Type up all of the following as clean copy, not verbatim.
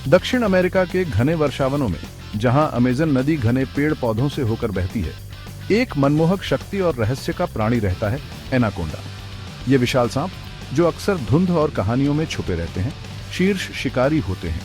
दक्षिण अमेरिका के घने वर्षावनों में, जहां अमेजन नदी घने पेड़ पौधों से होकर बहती है, एक मनमोहक शक्ति और रहस्य का प्राणी रहता है, एनाकोंडा। ये विशाल सांप, जो अक्सर धुंध और कहानियों में छुपे रहते हैं, शीर्ष शिकारी होते हैं,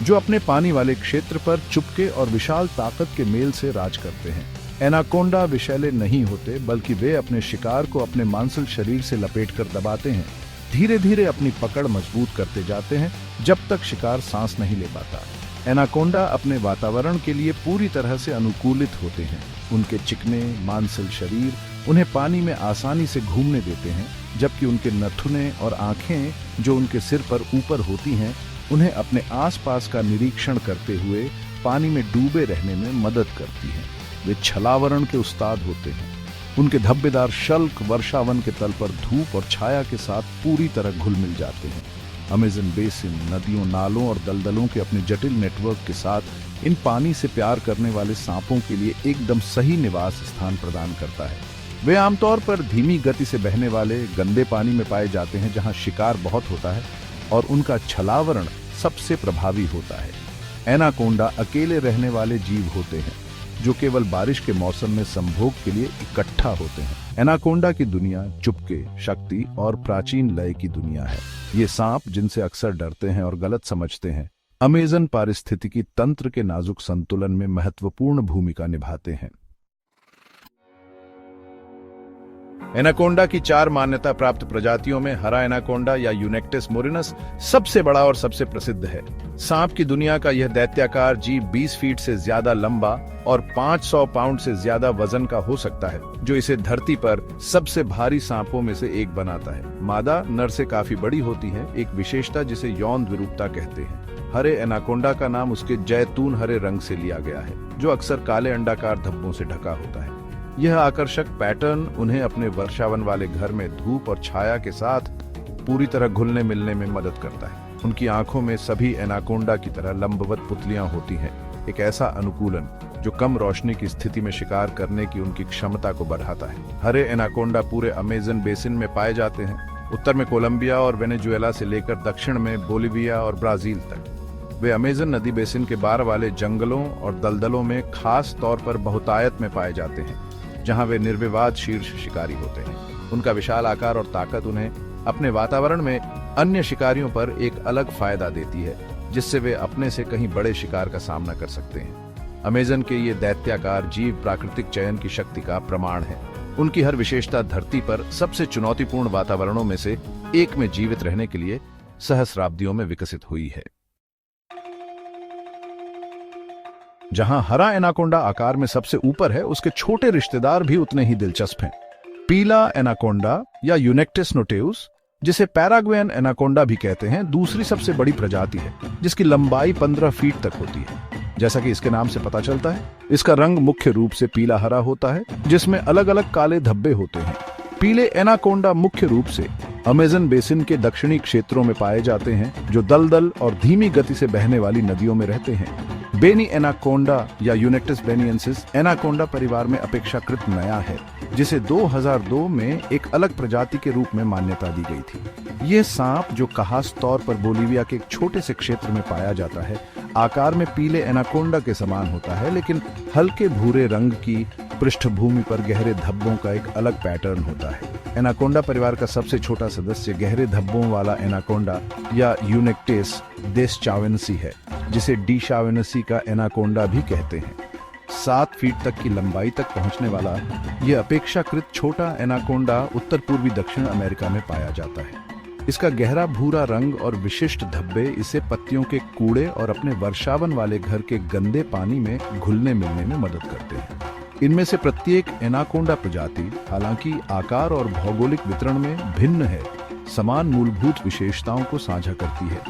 जो अपने पानी वाले क्षेत्र पर चुपके और विशाल ताकत के मेल से राज करते हैं। एनाकोंडा विषैले नहीं होते, बल्कि वे अपने शिकार को अपने मांसल शरीर से लपेटकर दबाते हैं, धीरे धीरे अपनी पकड़ मजबूत करते जाते हैं, जब तक शिकार सांस नहीं ले पाता। एनाकोंडा अपने वातावरण के लिए पूरी तरह से अनुकूलित होते हैं। उनके चिकने मांसल शरीर उन्हें पानी में आसानी से घूमने देते हैं, जबकि उनके नथुने और आंखें, जो उनके सिर पर ऊपर होती हैं, उन्हें अपने आसपास का निरीक्षण करते हुए पानी में डूबे रहने में मदद करती हैं। वे छलावरण के उस्ताद होते हैं। उनके धब्बेदार शल्क वर्षावन के तल पर धूप और छाया के साथ पूरी तरह घुल मिल जाते हैं। अमेजन बेसिन नदियों, नालों और दलदलों के अपने जटिल नेटवर्क के साथ इन पानी से प्यार करने वाले सांपों के लिए एकदम सही निवास स्थान प्रदान करता है। वे आमतौर पर धीमी गति से बहने वाले गंदे पानी में पाए जाते हैं, जहां शिकार बहुत होता है और उनका छलावरण सबसे प्रभावी होता है। एनाकोंडा अकेले रहने वाले जीव होते हैं, जो केवल बारिश के मौसम में संभोग के लिए इकट्ठा होते हैं। एनाकोंडा की दुनिया चुपके, शक्ति और प्राचीन लय की दुनिया है। ये सांप, जिनसे अक्सर डरते हैं और गलत समझते हैं, अमेजन पारिस्थितिकी तंत्र के नाजुक संतुलन में महत्वपूर्ण भूमिका निभाते हैं। एनाकोंडा की 4 मान्यता प्राप्त प्रजातियों में हरा एनाकोंडा या यूनेक्टिस मोरिनस सबसे बड़ा और सबसे प्रसिद्ध है। सांप की दुनिया का यह दैत्याकार जीव 20 फीट से ज्यादा लंबा और 500 पाउंड से ज्यादा वजन का हो सकता है, जो इसे धरती पर सबसे भारी सांपों में से एक बनाता है। मादा नर से काफी बड़ी होती है, एक विशेषता जिसे यौन द्विरूपता कहते हैं। हरे एनाकोंडा का नाम उसके जैतून हरे रंग से लिया गया है, जो अक्सर काले अंडाकार धब्बों से ढका होता है। यह आकर्षक पैटर्न उन्हें अपने वर्षावन वाले घर में धूप और छाया के साथ पूरी तरह घुलने मिलने में मदद करता है। उनकी आंखों में सभी एनाकोंडा की तरह लंबवत पुतलियां होती हैं, एक ऐसा अनुकूलन जो कम रोशनी की स्थिति में शिकार करने की उनकी क्षमता को बढ़ाता है। हरे एनाकोंडा पूरे अमेजन बेसिन में पाए जाते हैं, उत्तर में कोलंबिया और वेनेजुएला से लेकर दक्षिण में बोलिविया और ब्राजील तक। वे अमेजन नदी बेसिन के बाढ़ वाले जंगलों और दलदलों में खास तौर पर बहुतायत में पाए जाते हैं, जहां वे निर्विवाद शीर्ष शिकारी होते हैं। उनका विशाल आकार और ताकत उन्हें अपने वातावरण में अन्य शिकारियों पर एक अलग फायदा देती है, जिससे वे अपने से कहीं बड़े शिकार का सामना कर सकते हैं। अमेजन के ये दैत्याकार जीव प्राकृतिक चयन की शक्ति का प्रमाण है। उनकी हर विशेषता धरती पर सबसे चुनौतीपूर्ण वातावरणों में से एक में जीवित रहने के लिए सहस्राब्दियों में विकसित हुई है। जहां हरा एनाकोंडा आकार में सबसे ऊपर है, उसके छोटे रिश्तेदार भी उतने ही दिलचस्प हैं। पीला एनाकोंडा या यूनेक्टिस नोटेउस, जिसे पैराग्वेन एनाकोंडा भी कहते हैं, दूसरी सबसे बड़ी प्रजाति है, जिसकी लंबाई 15 फीट तक होती है। जैसा कि इसके नाम से पता चलता है, इसका रंग मुख्य रूप से पीला हरा होता है, जिसमें अलग अलग काले धब्बे होते हैं। पीले एनाकोंडा मुख्य रूप से अमेजन बेसिन के दक्षिणी क्षेत्रों में पाए जाते हैं, जो दलदल और धीमी गति से बहने वाली नदियों में रहते हैं। बेनी एनाकोंडा या यूनेक्टिस बेनियंसिस एनाकोंडा परिवार में अपेक्षाकृत नया है, जिसे 2002 में एक अलग प्रजाति के रूप में मान्यता दी गई थी। यह सांप, जो खास तौर पर बोलिविया के एक छोटे से क्षेत्र में पाया जाता है, आकार में पीले एनाकोंडा के समान होता है, लेकिन हल्के भूरे रंग की पृष्ठभूमि पर गहरे धब्बों का एक अलग पैटर्न होता है। एनाकोंडा परिवार का सबसे छोटा सदस्य गहरे धब्बों वाला एनाकोंडा या यूनेक्टिस डेसचावेनसी है, जिसे डिशावेनसी का एनाकोंडा भी कहते हैं। 7 फीट तक की लंबाई तक पहुंचने वाला यह अपेक्षाकृत छोटा एनाकोंडा उत्तर पूर्वी दक्षिण अमेरिका में पाया जाता है। इसका गहरा भूरा रंग और विशिष्ट धब्बे इसे पत्तियों के कूड़े और अपने वर्षावन वाले घर के गंदे पानी में घुलने मिलने में मदद करते हैं। इनमें से प्रत्येक एनाकोंडा प्रजाति, हालांकि आकार और भौगोलिक वितरण में भिन्न है, समान मूलभूत विशेषताओं को साझा करती है।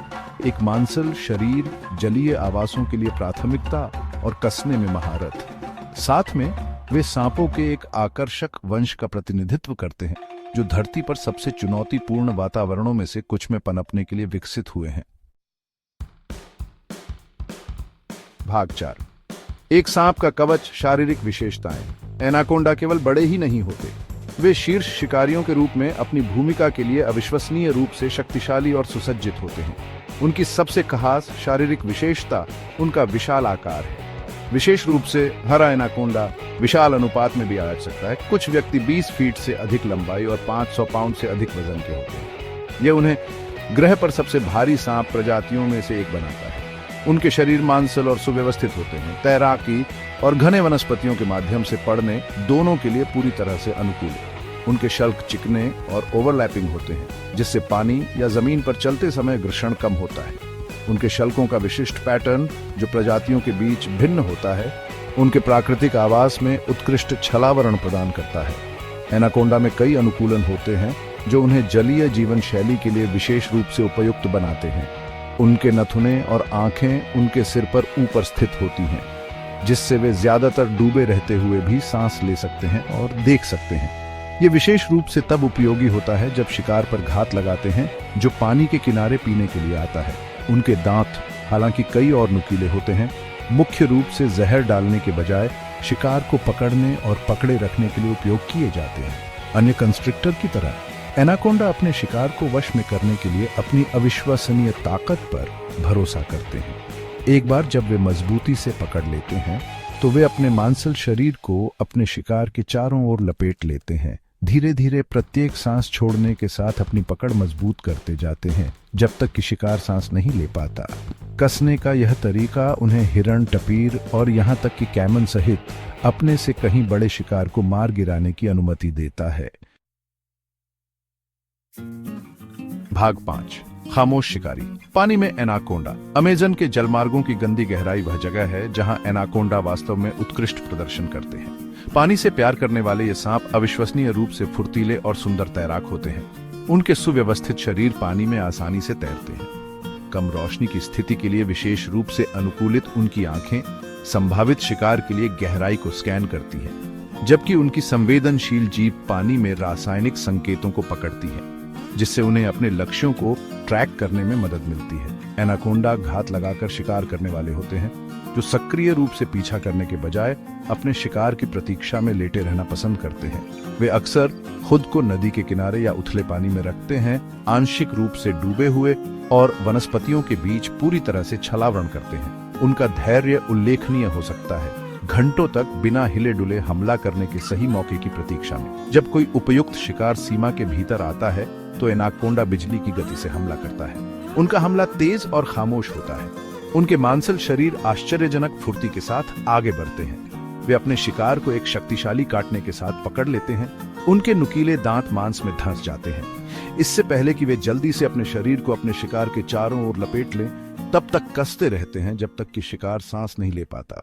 एक मांसल शरीर, जलीय आवासों के लिए प्राथमिकता और कसने में महारत। साथ में वे सांपों के एक आकर्षक वंश का प्रतिनिधित्व करते हैं, जो धरती पर सबसे चुनौतीपूर्ण वातावरणों में से कुछ में पनपने के लिए विकसित हुए हैं। भाग 4। एक सांप का कवच, शारीरिक विशेषताएं। एनाकोंडा केवल बड़े ही नहीं होते, वे शीर्ष शिकारियों के रूप में अपनी भूमिका के लिए अविश्वसनीय रूप से शक्तिशाली और सुसज्जित होते हैं। उनकी सबसे खास शारीरिक विशेषता उनका विशाल आकार है। विशेष रूप से हरा एनाकोंडा विशाल अनुपात में भी आ सकता है। कुछ व्यक्ति 20 फीट से अधिक लंबाई और 500 पाउंड से अधिक वजन के होते हैं। यह उन्हें ग्रह पर सबसे भारी सांप प्रजातियों में से एक बनाता है। उनके शरीर मांसल और सुव्यवस्थित होते हैं। तैराकी और घने वनस्पतियों के माध्यम से पड़ने दोनों के लिए पूरी तरह से अनुकूल है। उनके शल्क चिकने और ओवरलैपिंग होते हैं, जिससे पानी या जमीन पर चलते समय घर्षण कम होता है। उनके शल्कों का विशिष्ट पैटर्न जो प्रजातियों के बीच भिन्न होता है, उनके प्राकृतिक आवास में उत्कृष्ट छलावरण प्रदान करता है। एनाकोंडा में कई अनुकूलन होते हैं जो उन्हें जलीय जीवन शैली के लिए विशेष रूप से उपयुक्त बनाते हैं। उनके नथुने और आंखें उनके सिर पर ऊपर स्थित होती हैं, जिससे वे ज्यादातर डूबे रहते हुए भी सांस ले सकते हैं और देख सकते हैं। ये विशेष रूप से तब उपयोगी होता है जब शिकार पर घात लगाते हैं जो पानी के किनारे पीने के लिए आता है। उनके दांत हालांकि कई और नुकीले होते हैं, मुख्य रूप से जहर डालने के बजाय शिकार को पकड़ने और पकड़े रखने के लिए उपयोग किए जाते हैं। अन्य कंस्ट्रिक्टर की तरह एनाकोंडा अपने शिकार को वश में करने के लिए अपनी अविश्वसनीय ताकत पर भरोसा करते हैं। एक बार जब वे मजबूती से पकड़ लेते हैं तो वे अपने मांसल शरीर को अपने शिकार के चारों ओर लपेट लेते हैं। धीरे धीरे प्रत्येक सांस छोड़ने के साथ अपनी पकड़ मजबूत करते जाते हैं जब तक कि शिकार सांस नहीं ले पाता। कसने का यह तरीका उन्हें हिरण, टपीर और यहाँ तक कि कैमन सहित अपने से कहीं बड़े शिकार को मार गिराने की अनुमति देता है। भाग 5 खामोश शिकारी। पानी में एनाकोंडा। अमेज़न के जलमार्गों की गंदी गहराई वह जगह है जहां एनाकोंडा वास्तव में उत्कृष्ट प्रदर्शन करते हैं। पानी से प्यार करने वाले ये सांप अविश्वसनीय रूप से फुर्तीले और सुंदर तैराक होते हैं। उनके सुव्यवस्थित शरीर पानी में आसानी से तैरते हैं। कम रोशनी की स्थिति के लिए विशेष रूप से अनुकूलित उनकी आंखें संभावित शिकार के लिए गहराई को स्कैन करती हैं, जबकि उनकी संवेदनशील जीभ पानी में रासायनिक संकेतों को पकड़ती है, जिससे उन्हें अपने लक्ष्यों को ट्रैक करने में मदद मिलती है। एनाकोंडा घात लगाकर शिकार करने वाले होते हैं, जो सक्रिय रूप से पीछा करने के बजाय अपने शिकार की प्रतीक्षा में लेटे रहना पसंद करते हैं। वे अक्सर खुद को नदी के किनारे या उथले पानी में रखते हैं, आंशिक रूप से डूबे हुए, और वनस्पतियों के बीच पूरी तरह से छलावरण करते हैं। उनका धैर्य उल्लेखनीय हो सकता है, घंटों तक बिना हिले डुले हमला करने के सही मौके की प्रतीक्षा में। जब कोई उपयुक्त शिकार सीमा के भीतर आता है तो एनाकोंडा बिजली की गति से हमला करता है। उनका हमला तेज और खामोश होता है। उनके मांसल शरीर आश्चर्यजनक फुर्ती के साथ आगे बढ़ते हैं। वे अपने शिकार को एक शक्तिशाली काटने के साथ पकड़ लेते हैं। उनके नुकीले दांत मांस में धंस जाते हैं। इससे पहले कि वे जल्दी से अपने शरीर को अपने शिकार के चारों ओर लपेट लें, तब तक कसते रहते हैं जब तक कि शिकार सांस नहीं ले पाता।